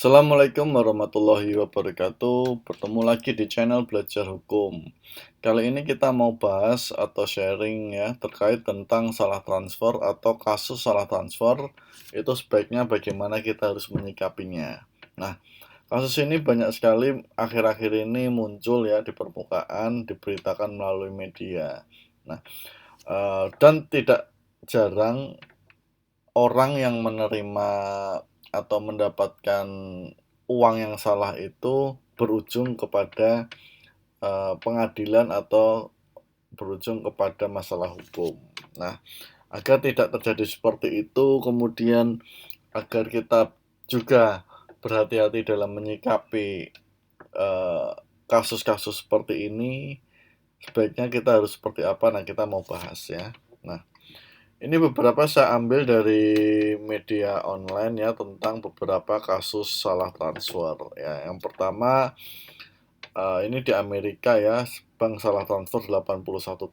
Assalamualaikum warahmatullahi wabarakatuh. Bertemu lagi di channel Belajar Hukum. Kali ini kita mau bahas atau sharing ya terkait tentang salah transfer atau kasus salah transfer. Itu sebaiknya bagaimana kita harus menyikapinya. Nah, kasus ini banyak sekali akhir-akhir ini muncul ya di permukaan, diberitakan melalui media. Nah, dan tidak jarang orang yang menerima atau mendapatkan uang yang salah itu berujung kepada pengadilan atau berujung kepada masalah hukum. Nah, agar tidak terjadi seperti itu, kemudian agar kita juga berhati-hati dalam menyikapi kasus-kasus seperti ini, sebaiknya kita harus seperti apa? Nah, kita mau bahas ya. Nah, ini beberapa saya ambil dari media online ya tentang beberapa kasus salah transfer ya. Yang pertama ini di Amerika ya, bank salah transfer 81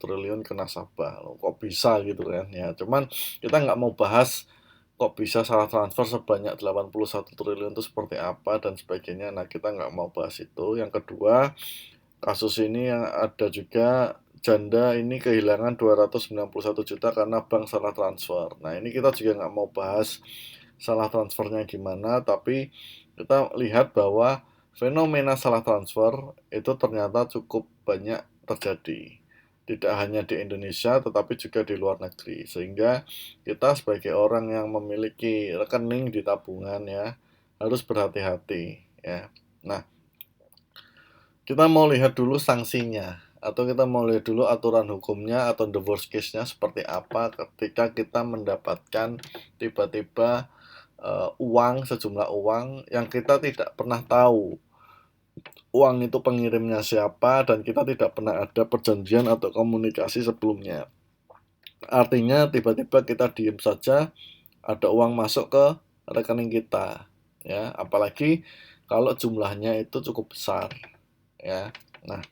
triliun ke nasabah. Loh, kok bisa gitu kan ya. Cuman kita nggak mau bahas kok bisa salah transfer sebanyak 81 triliun itu seperti apa dan sebagainya. Nah, kita nggak mau bahas itu. Yang kedua, kasus ini yang ada juga janda ini kehilangan 291 juta karena bank salah transfer. Nah, ini kita juga nggak mau bahas salah transfernya gimana, tapi kita lihat bahwa fenomena salah transfer itu ternyata cukup banyak terjadi. Tidak hanya di Indonesia, tetapi juga di luar negeri. Sehingga kita sebagai orang yang memiliki rekening di tabungan ya, harus berhati-hati ya. Nah, kita mau lihat dulu sanksinya, atau kita mau lihat dulu aturan hukumnya atau the worst case-nya seperti apa ketika kita mendapatkan tiba-tiba uang, sejumlah uang yang kita tidak pernah tahu uang itu pengirimnya siapa dan kita tidak pernah ada perjanjian atau komunikasi sebelumnya. Artinya tiba-tiba kita diem saja ada uang masuk ke rekening kita ya, apalagi kalau jumlahnya itu cukup besar ya. Nah,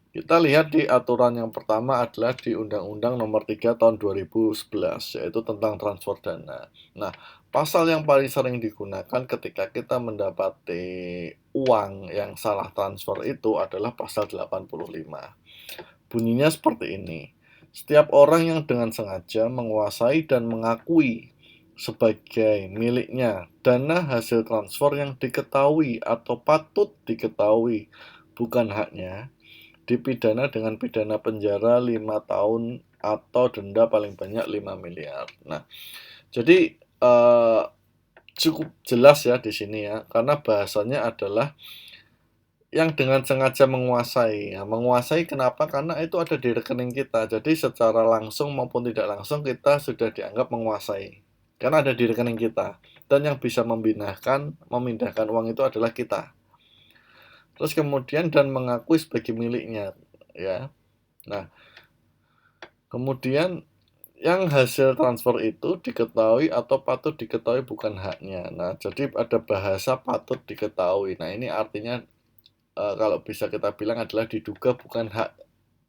kita lihat di aturan yang pertama adalah di Undang-Undang Nomor 3 Tahun 2011, yaitu tentang transfer dana. Nah, pasal yang paling sering digunakan ketika kita mendapati uang yang salah transfer itu adalah pasal 85. Bunyinya seperti ini. Setiap orang yang dengan sengaja menguasai dan mengakui sebagai miliknya dana hasil transfer yang diketahui atau patut diketahui bukan haknya, dipidana dengan pidana penjara 5 tahun atau denda paling banyak 5 miliar. Nah, jadi cukup jelas ya di sini ya, karena bahasanya adalah yang dengan sengaja menguasai. Ya, menguasai kenapa? Karena itu ada di rekening kita. Jadi secara langsung maupun tidak langsung kita sudah dianggap menguasai. Karena ada di rekening kita. Dan yang bisa memindahkan uang itu adalah kita. Terus kemudian dan mengakui sebagai miliknya, ya. Nah, kemudian yang hasil transfer itu diketahui atau patut diketahui bukan haknya. Nah, jadi ada bahasa patut diketahui. Nah, ini artinya kalau bisa kita bilang adalah diduga bukan hak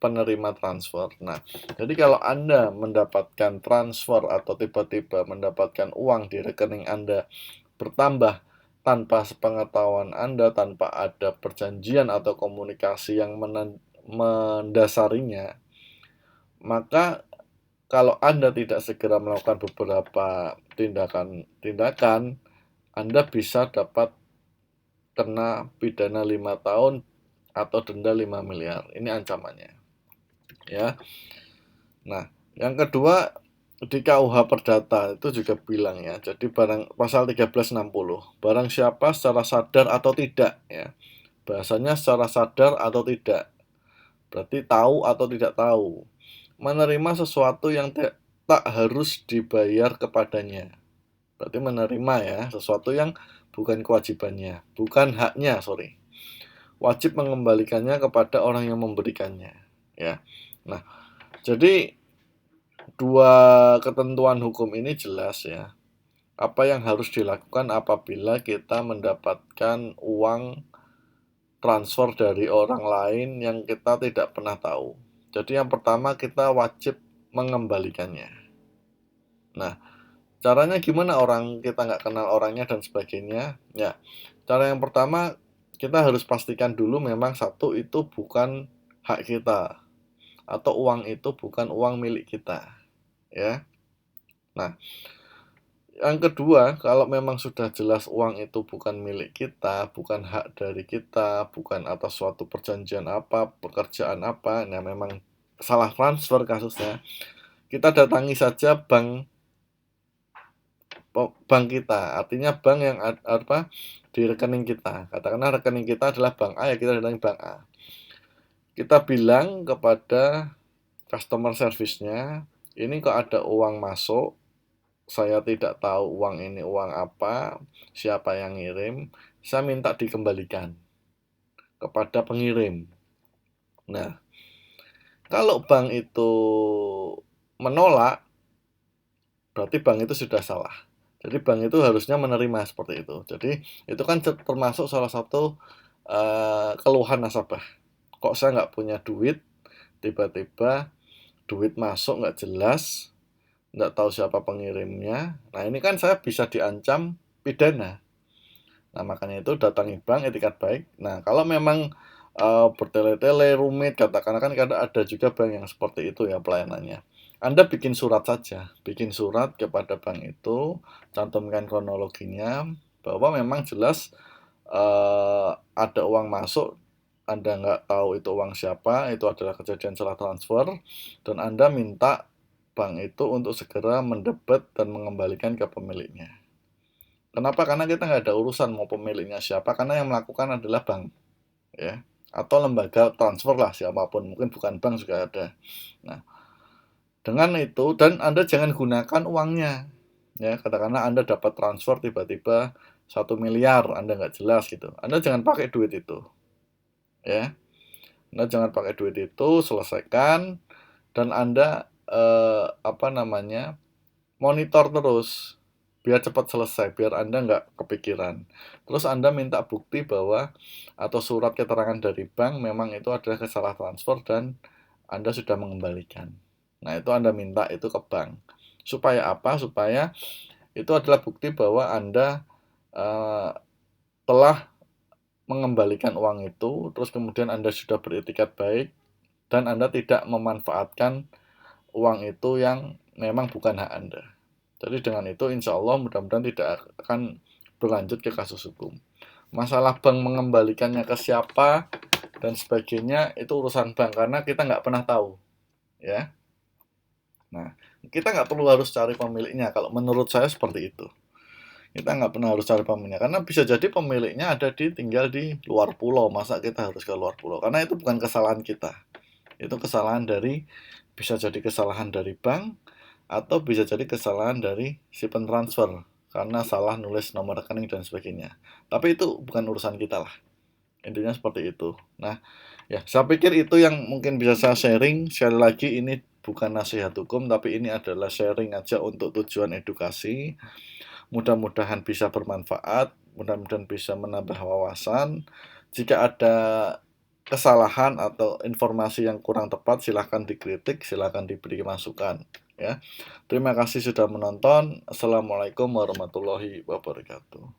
penerima transfer. Nah, jadi kalau Anda mendapatkan transfer atau tiba-tiba mendapatkan uang di rekening Anda bertambah tanpa sepengetahuan Anda, tanpa ada perjanjian atau komunikasi yang mendasarinya, maka kalau Anda tidak segera melakukan beberapa tindakan, Anda bisa dapat kena pidana 5 tahun atau denda 5 miliar. Ini ancamannya. Ya. Nah, yang kedua di KUH Perdata itu juga bilang ya. Jadi pasal 1360, barang siapa secara sadar atau tidak ya. Bahasanya secara sadar atau tidak. Berarti tahu atau tidak tahu. Menerima sesuatu yang tak harus dibayar kepadanya. Berarti menerima ya, sesuatu yang bukan kewajibannya, bukan haknya, sorry. Wajib mengembalikannya kepada orang yang memberikannya, ya. Nah, jadi dua ketentuan hukum ini jelas ya. Apa yang harus dilakukan apabila kita mendapatkan uang transfer dari orang lain yang kita tidak pernah tahu. Jadi yang pertama kita wajib mengembalikannya. Nah, Caranya gimana orang kita nggak kenal orangnya dan sebagainya? Ya, cara yang pertama kita harus pastikan dulu memang satu itu bukan hak kita atau uang itu bukan uang milik kita, ya. Nah, yang kedua, kalau memang sudah jelas uang itu bukan milik kita, bukan hak dari kita, bukan atas suatu perjanjian apa, pekerjaan apa, nah memang salah transfer kasusnya, kita datangi saja bank kita, artinya bank yang apa di rekening kita. Katakanlah rekening kita adalah bank A, ya kita datangi bank A. Kita bilang kepada customer service-nya, ini kok ada uang masuk, saya tidak tahu uang ini uang apa, siapa yang ngirim, saya minta dikembalikan kepada pengirim. Nah, kalau bank itu menolak, berarti bank itu sudah salah. Jadi bank itu harusnya menerima seperti itu. Jadi itu kan termasuk salah satu keluhan nasabah. Kok saya nggak punya duit, tiba-tiba duit masuk nggak jelas, nggak tahu siapa pengirimnya. Nah ini kan saya bisa diancam pidana. Nah makanya itu datangi bank, etikat baik. Nah kalau memang bertele-tele rumit, katakanlah kan kadang ada juga bank yang seperti itu ya pelayanannya. Anda bikin surat saja, bikin surat kepada bank itu, cantumkan kronologinya bahwa memang jelas ada uang masuk, Anda nggak tahu itu uang siapa, itu adalah kejadian salah transfer, dan Anda minta bank itu untuk segera mendebet dan mengembalikan ke pemiliknya. Kenapa? Karena kita nggak ada urusan mau pemiliknya siapa, karena yang melakukan adalah bank, ya, atau lembaga transfer lah siapapun, mungkin bukan bank juga ada. Nah, dengan itu dan Anda jangan gunakan uangnya, ya, katakanlah Anda dapat transfer tiba-tiba 1 miliar, Anda nggak jelas gitu, Anda jangan pakai duit itu, ya. Anda jangan pakai duit itu, selesaikan dan Anda apa namanya, monitor terus biar cepat selesai, biar Anda nggak kepikiran. Terus Anda minta bukti bahwa atau surat keterangan dari bank memang itu adalah kesalah transfer dan Anda sudah mengembalikan. Nah, itu Anda minta itu ke bank. Supaya apa? Supaya itu adalah bukti bahwa Anda telah mengembalikan uang itu, terus kemudian Anda sudah beretikat baik dan Anda tidak memanfaatkan uang itu yang memang bukan hak Anda. Jadi dengan itu insya Allah mudah-mudahan tidak akan berlanjut ke kasus hukum. Masalah bank mengembalikannya ke siapa dan sebagainya itu urusan bank karena kita nggak pernah tahu, ya. Nah, kita nggak perlu harus cari pemiliknya. Kalau menurut saya seperti itu. Kita nggak pernah harus cari pemiliknya karena bisa jadi pemiliknya tinggal di luar pulau. Masa kita harus ke luar pulau? Karena itu bukan kesalahan kita. Itu kesalahan dari bisa jadi kesalahan dari bank atau bisa jadi kesalahan dari si pentransfer karena salah nulis nomor rekening dan sebagainya. Tapi itu bukan urusan kita lah. Intinya seperti itu. Nah, ya, saya pikir itu yang mungkin bisa saya sharing. Sekali lagi ini bukan nasihat hukum tapi ini adalah sharing aja untuk tujuan edukasi. Mudah-mudahan bisa bermanfaat, mudah-mudahan bisa menambah wawasan. Jika ada kesalahan atau informasi yang kurang tepat, silahkan dikritik, silahkan diberi masukan. Ya, terima kasih sudah menonton. Assalamualaikum warahmatullahi wabarakatuh.